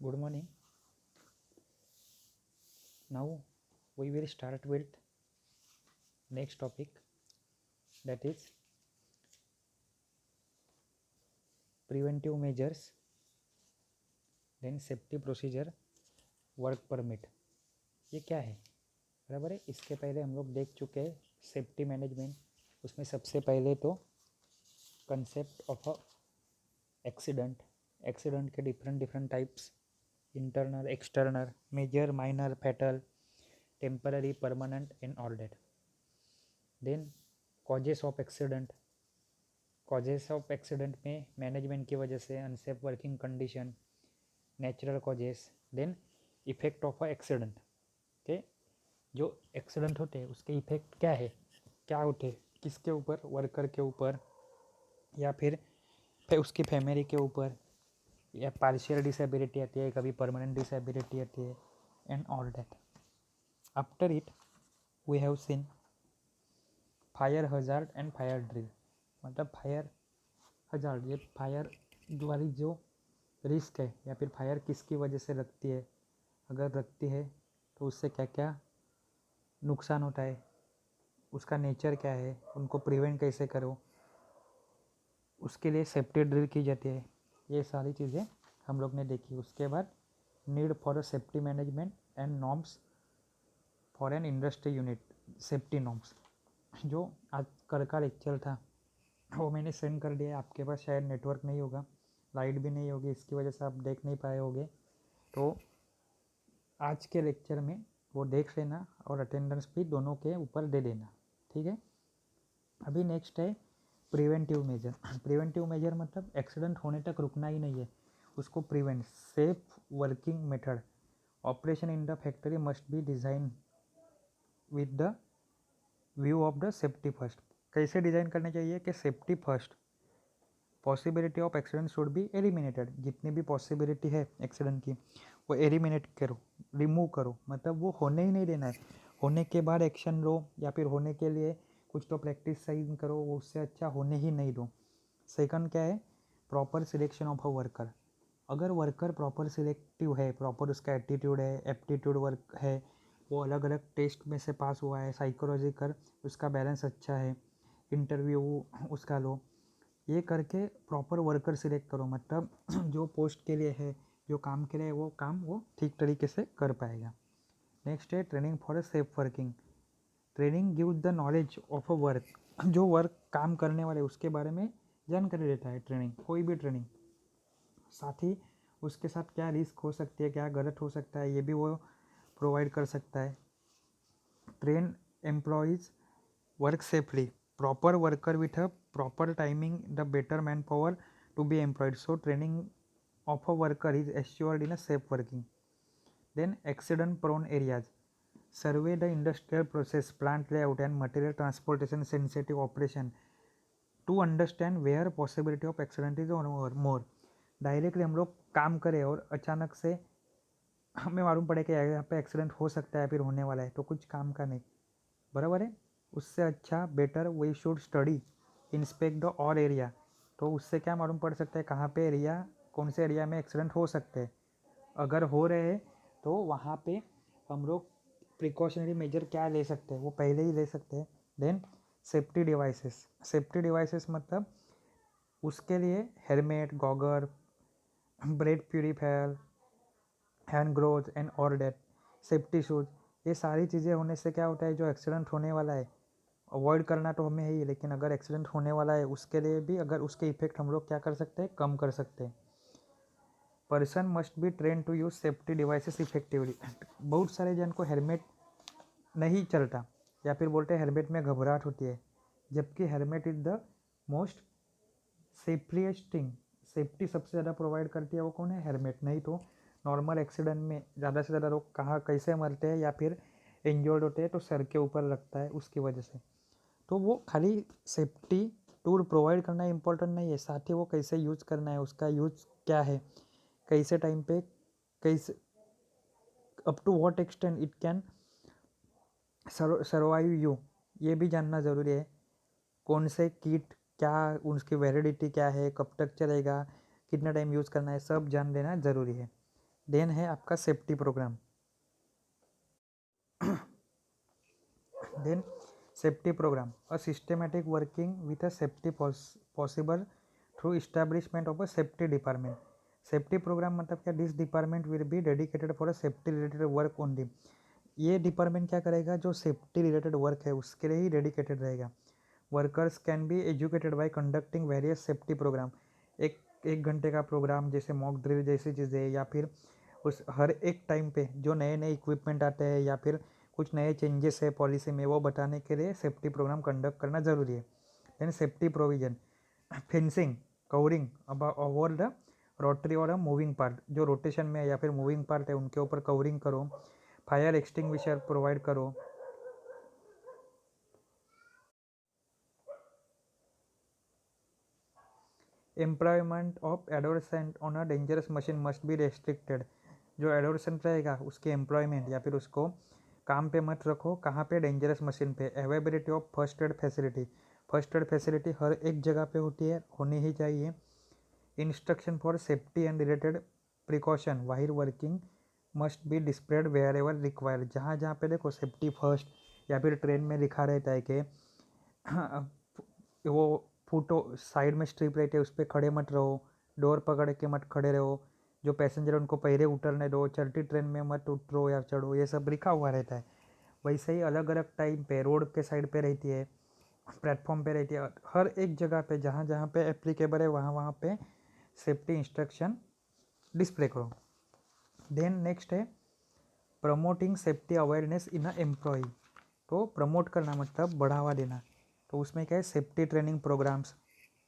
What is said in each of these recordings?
Good morning. Now we will start with next topic, that is preventive measures, then safety procedure, work permit. ये क्या है बराबर है। इसके पहले हम लोग देख चुके हैं सेफ्टी मैनेजमेंट। उसमें सबसे पहले तो concept of a accident, accident के different types, internal external, major minor fatal, temporary permanent and all that. Then causes of accident, causes of accident में मैनेजमेंट की वजह से unsafe working condition, natural causes, then effect of a accident के जो accident होते हैं उसके effect क्या है, क्या होते हैं, किसके ऊपर, वर्कर के ऊपर या फिर उसकी फैमिली के ऊपर, या पार्शियल डिसेबिलिटी आती है, कभी परमानेंट डिसेबिलिटी आती है and all that. After it we have seen fire hazard and fire drill. मतलब फायर हजार्ड, ये फायर वाली जो रिस्क है या फिर फायर किसकी वजह से लगती है, अगर लगती है तो उससे क्या क्या नुकसान होता है, उसका नेचर क्या है, उनको प्रिवेंट कैसे करो, उसके लिए सेफ्टी ड्रिल की जाती है। ये सारी चीज़ें हम लोग ने देखी। उसके बाद need for a safety management and norms for an industry unit, safety norms. जो आज कल का लेक्चर था वो मैंने सेंड कर दिया, आपके पास शायद नेटवर्क नहीं होगा, लाइट भी नहीं होगी, इसकी वजह से आप देख नहीं पाए होगे। तो आज के लेक्चर में वो देख लेना और अटेंडेंस भी दोनों के ऊपर दे देना, ठीक है। अभी नेक्स्ट है प्रिवेंटिव मेजर। प्रिवेंटिव मेजर मतलब एक्सीडेंट होने तक रुकना ही नहीं है, उसको prevent, safe working method, operation in the factory must be design with the view of the safety first. कैसे डिज़ाइन करना चाहिए कि safety first, possibility of accident should be eliminated. जितनी भी पॉसिबिलिटी है एक्सीडेंट की वो एलिमिनेट करो, रिमूव करो, मतलब वो होने ही नहीं देना है। होने के बाद एक्शन लो या फिर होने के लिए कुछ तो प्रैक्टिस सही करो, वो उससे अच्छा होने ही नहीं दो। सेकंड क्या है, proper selection of a worker. अगर वर्कर प्रॉपर सिलेक्टिव है, प्रॉपर उसका एटीट्यूड है, एप्टीट्यूड वर्क है, वो अलग अलग टेस्ट में से पास हुआ है, साइकोलॉजिकल उसका बैलेंस अच्छा है, इंटरव्यू उसका लो, ये करके प्रॉपर वर्कर सिलेक्ट करो। मतलब जो पोस्ट के लिए है, जो काम के लिए वो काम वो ठीक तरीके से कर पाएगा। नेक्स्ट है training for a safe working. Training give the knowledge of a work. जो वर्क काम करने वाले उसके बारे में जानकारी देता है ट्रेनिंग, कोई भी ट्रेनिंग। साथ ही उसके साथ क्या रिस्क हो सकती है, क्या गलत हो सकता है, ये भी वो प्रोवाइड कर सकता है। Train employees work safely, proper worker with a proper timing, the better manpower to be employed. So training of a worker is assured in a safe working. Then accident prone areas, survey the industrial process, plant layout and material transportation sensitive operation to understand where possibility of accident is or more. Directly हम लोग काम करें और अचानक से हमें मालूम पड़े कि यहाँ पे एक्सीडेंट हो सकता है, फिर होने वाला है, तो कुछ काम का नहीं, बराबर है। उससे अच्छा better we should study inspect the our area. तो उससे क्या मालूम पड़ सकता है कहाँ पे एरिया, कौन से एरिया में एक्सीडेंट हो सकते हैं, अगर हो रहे हैं तो वहाँ पे हम लोग प्रिकॉशनरी मेजर क्या ले सकते हैं वो पहले ही ले सकते हैं। Then safety devices, safety devices मतलब उसके लिए helmet, goggle, breath purifier, hand gloves and all that, safety shoes, ये सारी चीज़ें होने से क्या होता है, जो एक्सीडेंट होने वाला है अवॉइड करना तो हमें है ही, लेकिन अगर एक्सीडेंट होने वाला है उसके लिए भी, अगर उसके इफेक्ट हम लोग क्या कर सकते हैं, कम कर सकते हैं। Person must be train to use safety devices effectively. बहुत सारे जन को हेलमेट नहीं चलता या फिर बोलते हैं हेलमेट में घबराहट होती है, जबकि helmet is the most safeliest thing. Safety सबसे ज़्यादा प्रोवाइड करती है वो कौन है, हेलमेट। नहीं तो नॉर्मल एक्सीडेंट में ज़्यादा से ज़्यादा लोग कहाँ कैसे मरते हैं या फिर इंजर्ड होते हैं तो सर के ऊपर लगता है उसकी वजह से। तो वो खाली सेफ्टी टूल प्रोवाइड करना इम्पोर्टेंट नहीं है, साथ ही वो कैसे यूज़ करना है, उसका यूज़ क्या है, कैसे टाइम पे, कैसे up to what extent it can survive you, ये भी जानना ज़रूरी है। कौन से किट, क्या उसकी वैलिडिटी क्या है, कब तक चलेगा, कितना टाइम यूज़ करना है, सब जान लेना ज़रूरी है। देन है आपका safety program. Then safety program, a systematic working with a safety possible through establishment of a safety department. Safety program मतलब क्या, this department will be dedicated for a safety related work only. ये department क्या करेगा, जो safety related work है उसके लिए ही डेडिकेटेड रहेगा। Workers can be educated by conducting various safety program. एक घंटे का प्रोग्राम जैसे मॉक ड्रिल जैसी चीज़ें, या फिर उस हर एक टाइम पे जो नए नए इक्विपमेंट आते हैं या फिर कुछ नए चेंजेस है पॉलिसी में, वो बताने के लिए सेफ्टी प्रोग्राम कंडक्ट करना ज़रूरी है। Then safety provision, fencing, covering over the rotary और मूविंग पार्ट, जो रोटेशन में या फिर मूविंग पार्ट है उनके ऊपर कवरिंग करो। फायर एक्सटिंग्विशर प्रोवाइड करो। Employment of adolescent on a dangerous machine must be restricted. जो एडोरसेंट रहेगा उसके एम्प्लॉयमेंट या फिर उसको काम पे मत रखो। कहाँ पे, डेंजरस मशीन पे। Availability of first aid facility, first aid facility हर एक जगह पे होती है, होनी ही चाहिए। Instruction for safety and related precaution where working must be displayed wherever required. जहाँ जहाँ पे देखो सेफ्टी फर्स्ट, या फिर ट्रेन में लिखा रहता है कि वो फुटो साइड में स्ट्रिप रहती है उस पर खड़े मत रहो, डोर पकड़ के मत खड़े रहो, जो पैसेंजर उनको पहले उतरने दो, चलती ट्रेन में मत उतरो या चढ़ो, ये सब लिखा हुआ रहता है। वैसे ही अलग अलग टाइम पे रोड के साइड पे रहती है, प्लेटफॉर्म पे रहती है, हर एक जगह पे जहाँ जहाँ पे एप्लीकेबल है वहाँ वहाँ पे सेफ्टी इंस्ट्रक्शन डिस्प्ले करो। देन नेक्स्ट है promoting safety awareness in a employ. तो प्रमोट करना मतलब बढ़ावा देना, तो उसमें क्या है, safety training programs,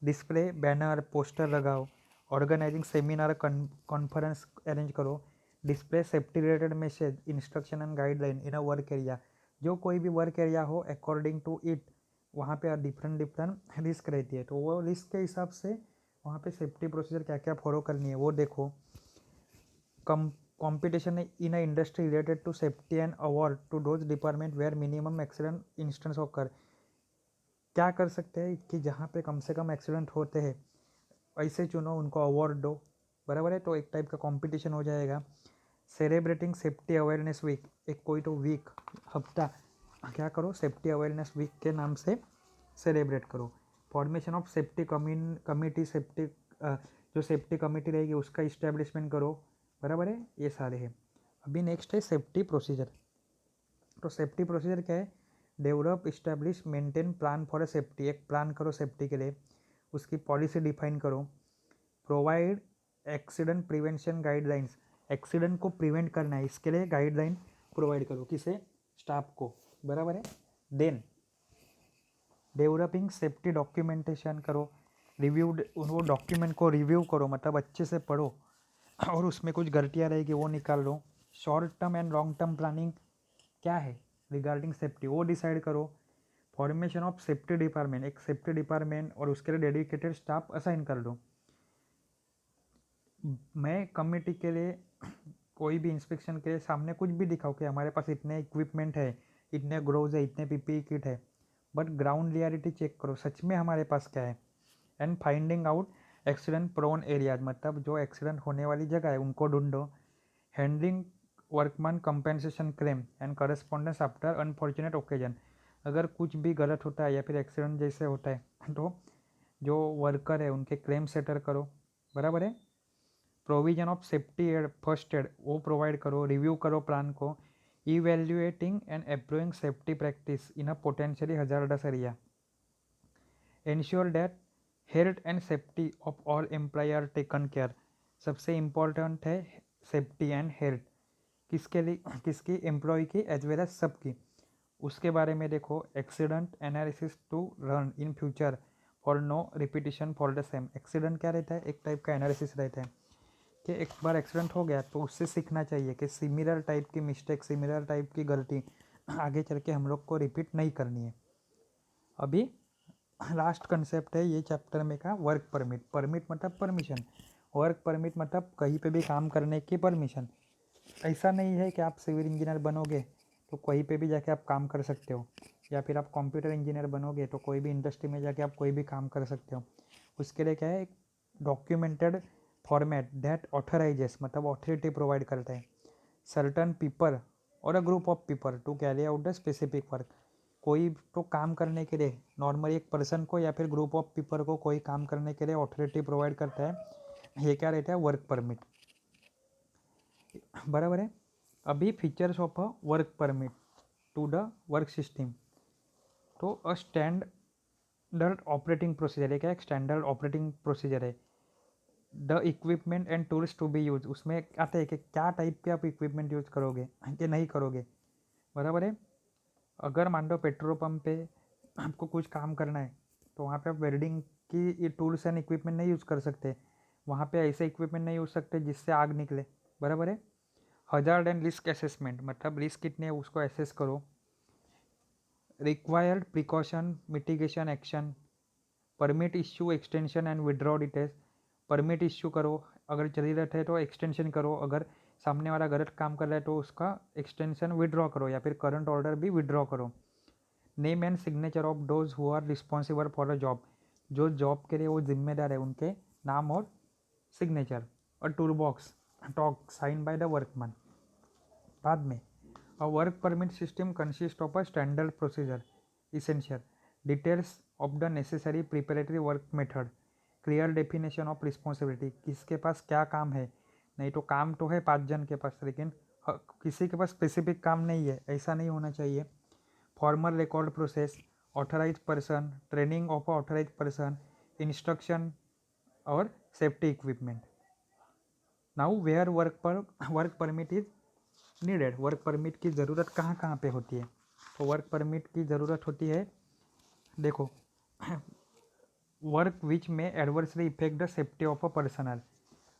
display banner poster लगाओ, ऑर्गेनाइजिंग सेमिनार कॉन्फ्रेंस अरेंज करो, display safety related message instruction and guideline in a work area. जो कोई भी वर्क एरिया हो अकॉर्डिंग टू इट, वहाँ पे डिफरेंट डिफरेंट रिस्क रहती है, तो वो रिस्क के हिसाब से वहाँ पे सेफ्टी प्रोसीजर क्या क्या फॉलो करनी है वो देखो। competition in a industry related to safety and award to those department where minimum accident instance occur। क्या कर सकते हैं कि जहाँ पे कम से कम एक्सीडेंट होते हैं ऐसे चुनो, उनको अवार्ड दो, बराबर है। तो एक टाइप का कंपटीशन हो जाएगा। सेलिब्रेटिंग सेफ्टी अवेयरनेस वीक, एक कोई तो वीक हफ्ता क्या करो, सेफ्टी अवेयरनेस वीक के नाम से सेलिब्रेट करो। Formation of safety committee, safety जो सेफ्टी कमेटी रहेगी उसका इस्टेब्लिशमेंट करो, बराबर है। ये सारे हैं। अभी नेक्स्ट है सेफ्टी प्रोसीजर। तो सेफ्टी प्रोसीजर क्या है, develop establish maintain plan for a safety, एक प्लान करो सेफ्टी के लिए, उसकी पॉलिसी डिफाइन करो। Provide accident prevention guidelines, accident को प्रिवेंट करना है इसके लिए गाइडलाइन प्रोवाइड करो, किसे, स्टाफ को, बराबर है। देन डेवलपिंग सेफ्टी डॉक्यूमेंटेशन करो, रिव्यू, वो डॉक्यूमेंट को रिव्यू करो, मतलब अच्छे से पढ़ो और उसमें कुछ गलतियाँ रहेगी वो निकाल लो। Short term and long term planning क्या है रिगार्डिंग सेफ्टी वो डिसाइड करो। फॉर्मेशन ऑफ सेफ्टी डिपार्टमेंट, एक सेफ्टी डिपार्टमेंट और उसके लिए डेडिकेटेड स्टाफ असाइन कर दो। मैं कमिटी के लिए कोई भी इंस्पेक्शन के लिए सामने कुछ भी दिखाओ कि हमारे पास इतने इक्विपमेंट है, इतने ग्रोव्स है, इतने पीपीई किट है, बट ग्राउंड रियलिटी चेक करो सच में हमारे पास क्या है। And finding out accident prone areas, मतलब जो एक्सीडेंट होने वाली जगह है उनको ढूंढो। Handling workman compensation claim and correspondence after unfortunate occasion, अगर कुछ भी गलत होता है या फिर एक्सीडेंट जैसे होता है तो जो वर्कर है उनके क्लेम सेटल करो, बराबर है। Provision of safety aid first aid वो प्रोवाइड करो, रिव्यू करो प्लान को। Evaluating and approving safety practice in a potentially hazardous area. Ensure that health and safety of all employ are taken care, सबसे important है safety and health, किसके लिए, किसकी, employ की एज वेल एज सबकी। उसके बारे में देखो, accident analysis to run in future for no repetition for the same. Accident क्या रहता है, एक टाइप का एनालिसिस रहता है कि एक बार एक्सीडेंट हो गया तो उससे सीखना चाहिए कि सिमिलर टाइप की मिस्टेक, सिमिलर टाइप की गलती आगे चल के हम लोग को रिपीट नहीं करनी है। अभी लास्ट कंसेप्ट है ये चैप्टर में का, वर्क परमिट। परमिट मतलब परमिशन, वर्क परमिट मतलब कहीं पे भी काम करने की परमिशन। ऐसा नहीं है कि आप सिविल इंजीनियर बनोगे तो कहीं पे भी जाके आप काम कर सकते हो, या फिर आप कंप्यूटर इंजीनियर बनोगे तो कोई भी इंडस्ट्री में जाके आप कोई भी काम कर सकते हो। उसके लिए क्या है, एक डॉक्यूमेंटेड फॉर्मेट दैट ऑथराइजेस मतलब ऑथोरिटी प्रोवाइड करता है सर्टन पीपल और a group of people to carry out the specific work. कोई तो काम करने के लिए नॉर्मली एक पर्सन को या फिर ग्रुप ऑफ पीपल को कोई काम करने के लिए ऑथोरिटी प्रोवाइड करता है, ये क्या रहता है, वर्क परमिट। बराबर है। अभी features of a work permit to the work system, तो अ स्टैंडर्ड ऑपरेटिंग प्रोसीजर है। क्या एक स्टैंडर्ड ऑपरेटिंग प्रोसीजर है। The equipment and tools to be use, उसमें आते हैं कि क्या टाइप के आप इक्विपमेंट यूज करोगे कि नहीं करोगे। बराबर है। अगर मान लो पेट्रोल पंप पे आपको कुछ काम करना है तो वहाँ पे आप वेल्डिंग की टूल्स एंड इक्विपमेंट नहीं यूज़ कर सकते। वहाँ पे ऐसे इक्विपमेंट नहीं यूज सकते जिससे आग निकले। बराबर है। हजार्ड एंड रिस्क असेसमेंट मतलब रिस्क कितने है उसको असेस करो। Required precaution mitigation action, permit issue extension and withdraw details. Permit issue करो, अगर जरूरत है तो एक्सटेंशन करो, अगर सामने वाला गलत काम कर रहा है तो उसका एक्सटेंशन विड्रॉ करो या फिर करंट ऑर्डर भी विड्रॉ करो। Name and signature of those who are responsible for a job, जो जॉब के लिए वो जिम्मेदार है उनके नाम और सिग्नेचर। और tool box talk sign by the workman. बाद में a work permit system consist of a standard procedure essential details of the necessary preparatory work method, clear definition of responsibility, किसके पास क्या काम है। नहीं तो काम तो है 5 जन के पास लेकिन किसी के पास स्पेसिफिक काम नहीं है, ऐसा नहीं होना चाहिए। Formal record process, authorise person, training of authorise person, instruction और safety equipment. Now where work permit is needed, work permit की ज़रूरत कहाँ कहाँ पे होती है। तो वर्क परमिट की ज़रूरत होती है, देखो, वर्क विच में adversely effect the safety of a personal,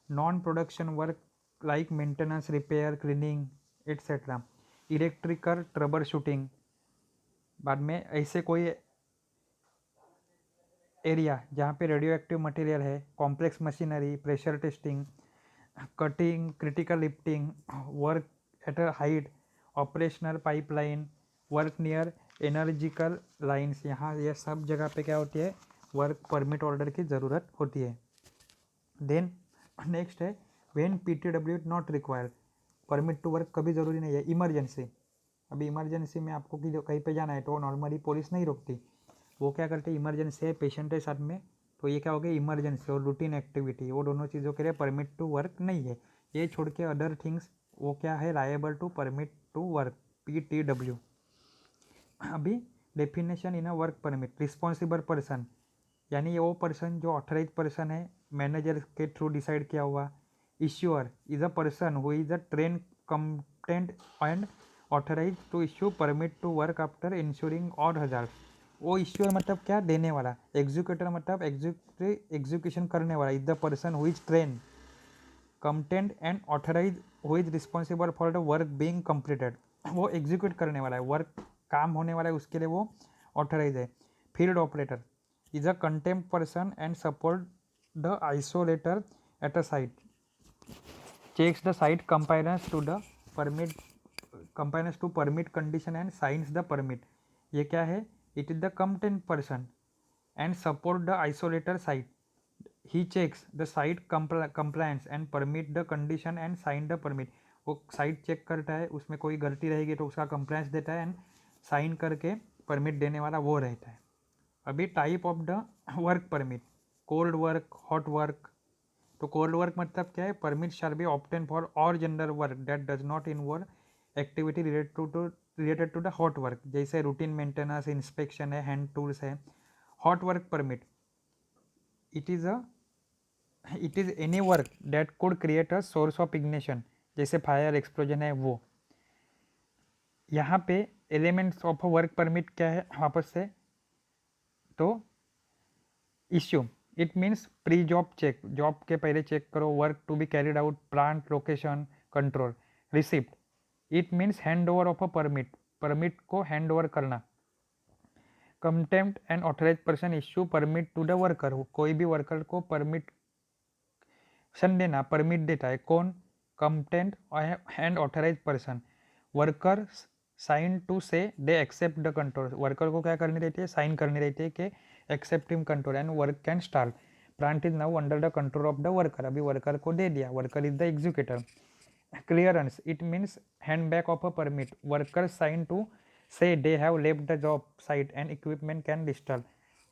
non production work like maintenance repair cleaning etcetera, electrical troubleshooting. बाद में ऐसे कोई एरिया जहाँ पे रेडियो एक्टिव मटेरियल है, complex machinery, pressure testing, cutting, critical lifting, work at a height, operational pipeline, work near energised lines, यहाँ ये सब जगह पे क्या होती है, वर्क परमिट ऑर्डर की ज़रूरत होती है। देन नेक्स्ट है when PTW not required, permit to work कभी ज़रूरी नहीं है। इमरजेंसी, अभी इमरजेंसी में आपको कहीं पे जाना है तो नॉर्मली पुलिस नहीं रोकती, वो क्या करते हैं, इमरजेंसी है, पेशेंट है साथ में, तो ये क्या हो गया, इमरजेंसी और रूटीन एक्टिविटी, वो दोनों चीज़ों के लिए परमिट टू वर्क नहीं है। ये छोड़ के अदर थिंग्स वो क्या है, liable to permit to work PTW। अभी definition in a work permit, responsible person यानी ये वो पर्सन जो ऑथराइज पर्सन है, मैनेजर के थ्रू डिसाइड किया हुआ। Issuer is a person who is a train competent and authorize to issue permit to work after ensuring और hazard. वो इश्यूअर मतलब क्या, देने वाला। एग्जीक्यूटर मतलब एग्जीक्यूशन करने वाला। Is the person who is train competent and authorize who is responsible for the work being completed, वो एग्जीक्यूट करने वाला है, वर्क काम होने वाला है उसके लिए वो ऑथराइज है। Field operator is a contempt person and support the isolator at a site, checks the site compliance to the permit, compliance to permit condition and signs the permit। ये क्या है, it is the competent person and support the isolator site, he checks the site compliance and permit the condition and sign the permit। वो site check करता है, उसमें कोई गलती रहेगी तो उसका कंप्लायंस देता है एंड साइन करके परमिट देने वाला वो रहता है। अभी type of the work permit, cold work, hot work. तो कोल्ड वर्क मतलब क्या है, permit shall be obtain for all general work that does not involve activity related to the hot work, जैसे रूटीन मेंटेनेंस, इंस्पेक्शन है, hand tools है। Hot work permit it is any work that could create a source of ignition, जैसे fire explosion है वो। यहाँ पे elements of work permit क्या है वापस से, तो issue it means pre job check, job के पहले चेक करो। Work to be carried out, plant location control. Receipt it means hand over of a permit, permit को हैंड ओवर करना। Contempt and authorise person issue permit to the worker, कोई भी worker को permit देना, permit देता है कौन, content and authorise person. Worker sign to say they accept the control, worker को क्या करनी रहती है, साइन करनी रहती है कि accepting control and work can start. Plant is now under the control of the worker, अभी वर्कर को दे दिया, worker is the executor. Clearance, it means hand back of a permit, worker sign to say they have left the job site and equipment can reinstall.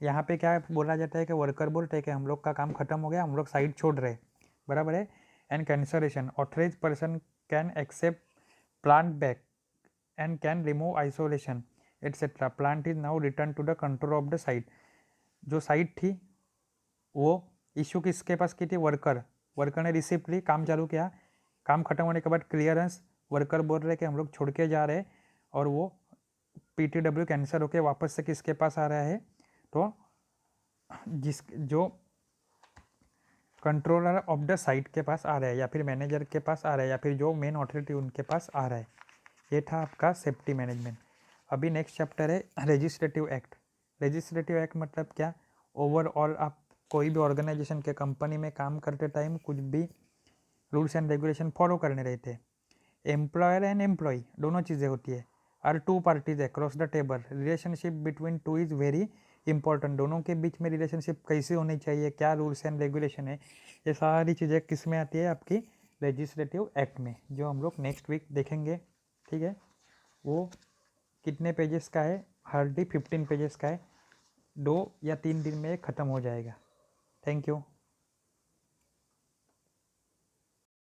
यहाँ पे क्या बोला जाता है कि वर्कर बोलते हैं कि हम लोग का काम खत्म हो गया, हम लोग साइट छोड़ रहे, बराबर है। And cancellation, authorize person can accept plant back and can remove isolation etcetera. Plant is now return to the control of the site. जो साइट थी वो इशू किसके पास की थी, वर्कर, वर्कर ने रिसिप्ट ली, काम चालू किया, काम खत्म होने के बाद क्लियरेंस, वर्कर बोल रहे कि हम लोग छोड़ के जा रहे, और वो PTW कैंसिल होके वापस से किसके पास आ रहा है, तो जिस जो कंट्रोलर ऑफ द साइट के पास आ रहा है, या फिर मैनेजर के पास आ रहा है, या फिर जो मेन अथॉरिटी उनके पास आ रहा है। ये था आपका सेफ्टी मैनेजमेंट। अभी नेक्स्ट चैप्टर है रजिस्ट्रेटिव एक्ट। रजिस्ट्रेटिव एक्ट मतलब क्या, ओवरऑल आप कोई भी ऑर्गेनाइजेशन के कंपनी में काम करते टाइम कुछ भी रूल्स एंड रेगुलेशन फॉलो करने रहते हैं। एम्प्लॉयर एंड एम्प्लॉय दोनों चीज़ें होती है, are two parties across the table, relationship between two is very important. दोनों के बीच में रिलेशनशिप कैसी होनी चाहिए, क्या रूल्स एंड रेगुलेशन है, ये सारी चीज़ें किस में आती है, आपकी लेजिस्लेटिव एक्ट में, जो हम लोग नेक्स्ट वीक देखेंगे। ठीक है, वो कितने पेजेस का है, हार्डली 15 पेजेस का है, 2 या 3 दिन में ख़त्म हो जाएगा। Thank you.